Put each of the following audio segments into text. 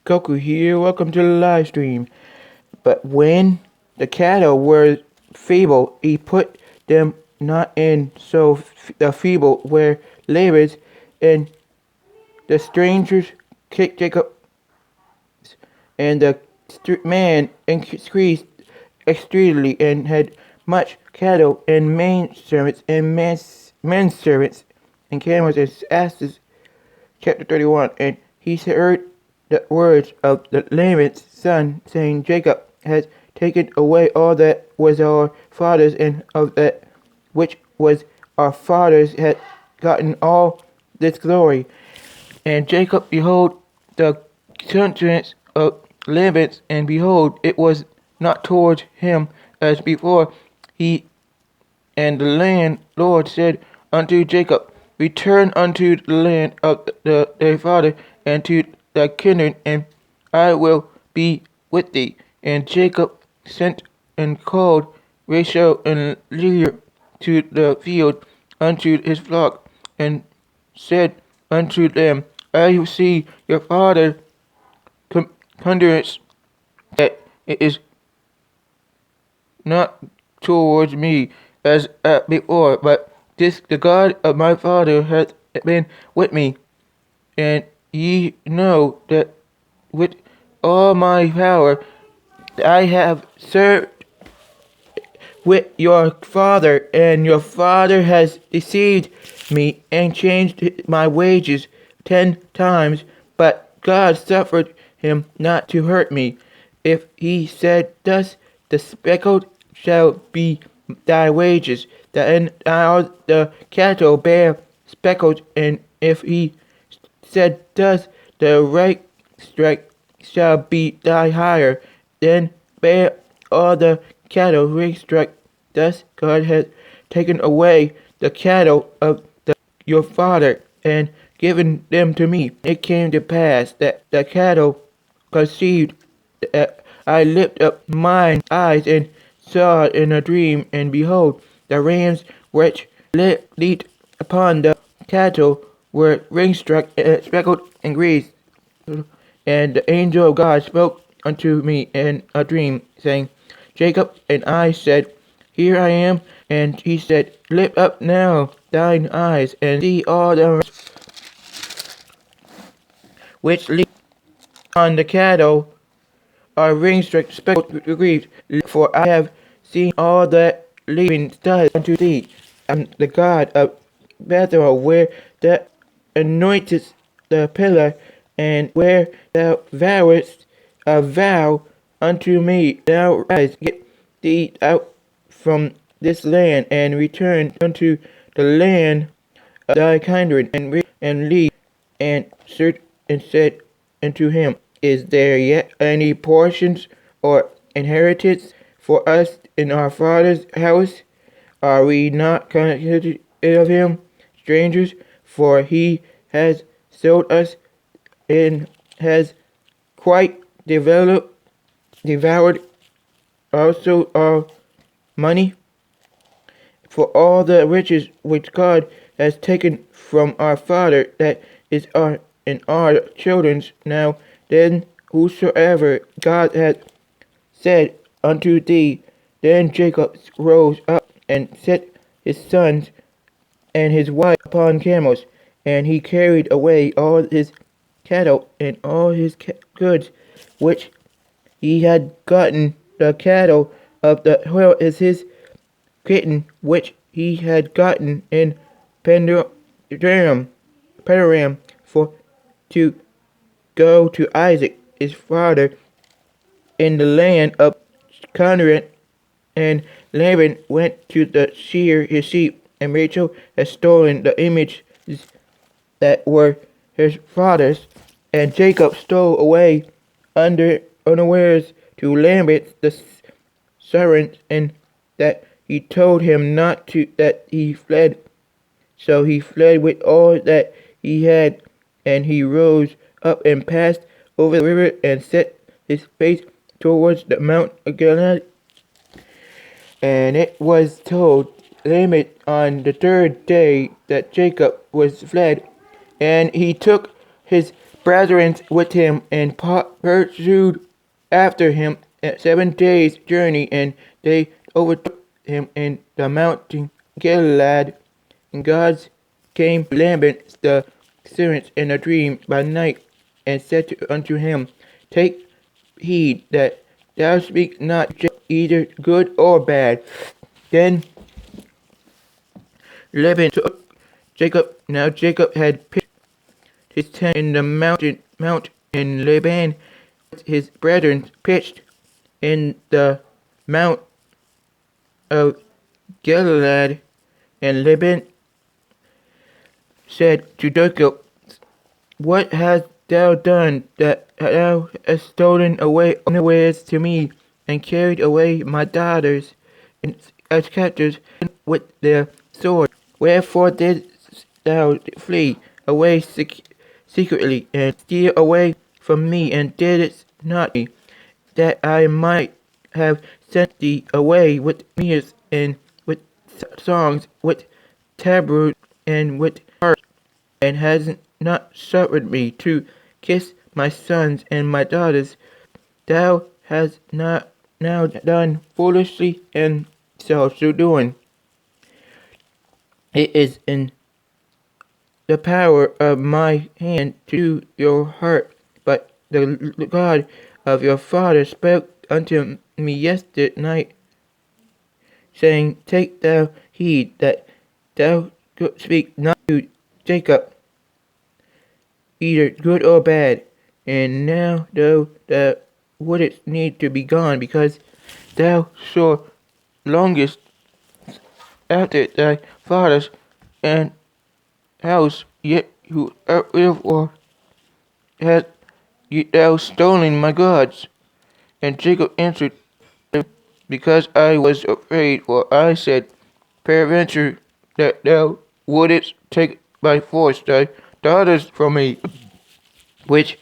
Goku here, welcome to the live stream. But when the cattle were feeble, he put them not in so the feeble were labors, and the strangers kicked Jacob, and the man increased extremely and had much cattle and main servants and men servants and camels and asses. Chapter 31. And he heard the words of the Laban's son, saying, Jacob has taken away all that was our father's, and of that which was our father's had gotten all this glory. And Jacob behold the countenance of Laban, and behold, it was not towards him as before. He and the landlord said unto Jacob, Return unto the land of thy father, and to thy kindred, and I will be with thee. And Jacob sent and called Rachel and Leah to the field unto his flock, and said unto them, I see your father ponderous that it is not towards me as before, but this the God of my father hath been with me, and ye know that with all my power I have served with your father, and your father has deceived me and changed my wages 10 times, but God suffered him not to hurt me. If he said thus, the speckled shall be thy wages, and all the cattle bear speckled, and if he said thus, the right strike shall be thy hire, then bear all the cattle ring strike. Thus God hath taken away the cattle of your father, and given them to me. It came to pass that the cattle conceived, that I lifted up mine eyes and saw in a dream, and behold, the rams which leaped upon the cattle were ring struck, speckled, and greased. And the angel of God spoke unto me in a dream, saying, Jacob. And I said, Here I am. And he said, Lift up now thine eyes, and see all the which leap on the cattle are ring-struck, speckled, grieved. For I have seen all that Laban does unto thee. I am the God of Bethel, where thou anointest the pillar, and where thou vowest a vow unto me. Now rise, get thee out from this land, and return unto the land of thy kindred, and leave. And said unto him, Is there yet any portions or inheritance for us in our father's house? Are we not considered of him strangers? For he has sold us, and has quite devoured also our money. For all the riches which God has taken from our father, that is our and our children's. Now then, whosoever God hath said unto thee, then Jacob rose up and set his sons and his wife upon camels, and he carried away all his cattle and all his goods, which he had gotten. The cattle of the hill is his kitten, which he had gotten in Padan, for to go to Isaac his father in the land of Canaan. And Laban went to the shear his sheep, and Rachel had stolen the images that were his father's, and Jacob stole away unawares to Laban the servant, and that he told him not to, that he fled. So he fled with all that he had, and he rose up and passed over the river, and set his face towards the Mount of Gilead. And it was told Laban on the third day that Jacob was fled, and he took his brethren with him, and pursued after him 7 days' journey, and they overtook him in the mountain Gilead. And God came to Laban the servant in a dream by night, and said unto him, Take heed that thou speak not either good or bad. Then Laban took Jacob. Now Jacob had pitched his tent in the mount, and Laban with his brethren pitched in the mount of Gilead. And Laban said to Jacob, What hast thou done, that thou hast stolen away unawares to me, and carried away my daughters as captives with their sword? Wherefore didst thou flee away secretly, and steal away from me, and didst not me, that I might have sent thee away with mirth, and with songs, with tabrets, and with harps, and hast not suffered me to kiss my sons and my daughters? Thou hast not now done foolishly, and so doing, it is in the power of my hand to do your hurt. But the God of your father spoke unto me yesterday night, saying, Take thou heed that thou speak not to Jacob either good or bad. And now thou wouldest need to be gone, because thou so longest after thy fathers and house, yet whoever hast thou stolen my gods? And Jacob answered him, Because I was afraid, for I said, Peradventure that thou wouldest take by force thy daughters from me, which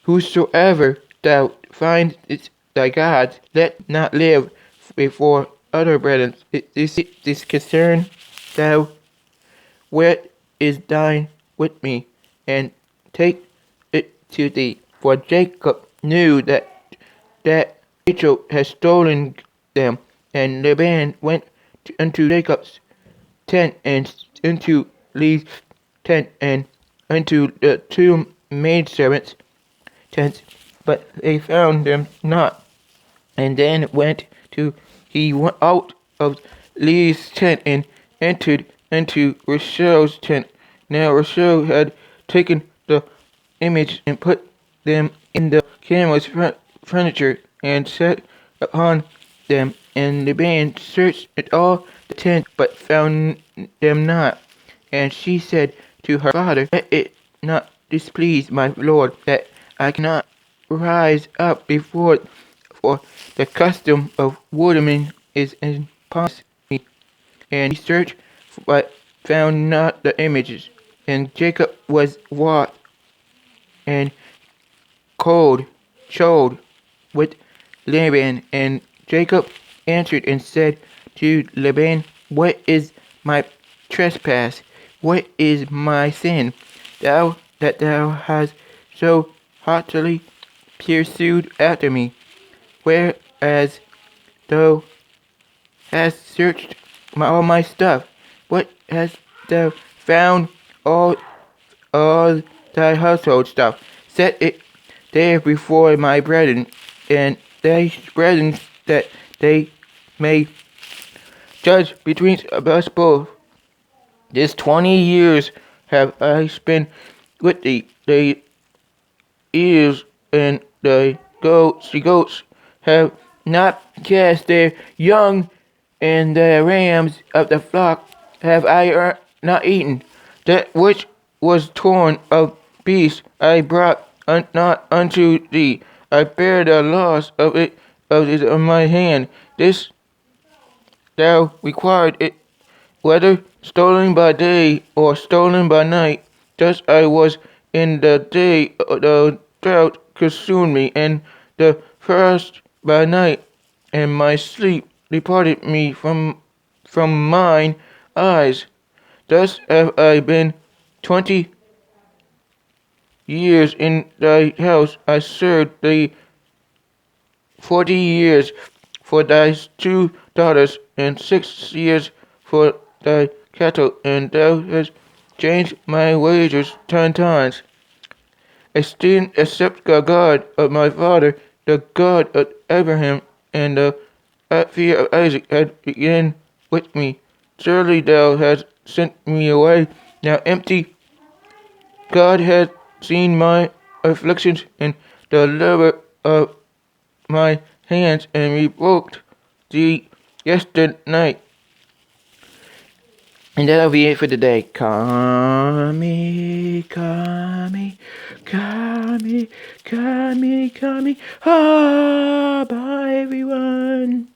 whosoever thou findest thy gods, let not live before other brethren. This concern thou where is thine with me, and take it to thee. For Jacob knew that Rachel had stolen them. And Laban went unto Jacob's tent, and into Leah's tent, and unto the two maidservants' tents, but they found them not. And then he went out of Leah's tent, and entered into Rachel's tent. Now Rachel had taken the image, and put them in the camel's furniture, and sat upon them. And the band searched at all the tents, but found them not. And she said to her father, Let it not displease my lord, that I cannot rise up before, for the custom of woodmen is upon me. And he searched, but found not the images. And Jacob was wroth and chilled with Laban. And Jacob answered and said to Laban, What is my trespass? What is my sin? That thou hast so heartily pursued after me, whereas thou hast searched all my stuff. What hast thou found? All thy household stuff. Set it there before my brethren, and thy brethren, that they may judge between us both. This 20 years have I spent with thee. The ears and the goats have not cast their young, and the rams of the flock have I not eaten. That which was torn of beasts I brought not unto thee. I bear the loss of it on my hand. This thou required it, whether stolen by day or stolen by night. Thus I was in the day, the drought consumed me, and the frost by night, and my sleep departed me from mine eyes. Thus have I been 20 years in thy house. I served thee 40 years for thy 2 daughters, and 6 years for thy cattle, and thou hast changed my wages 10 times. Except the God of my father, the God of Abraham, and the fear of Isaac had begun with me. Surely thou hast sent me away now empty. God hath seen my afflictions and the labor of my hands, and rebuked thee yesterday. And that'll be it for today. Kami, Kami, Kami, Kami, Kami. Ah, bye everyone.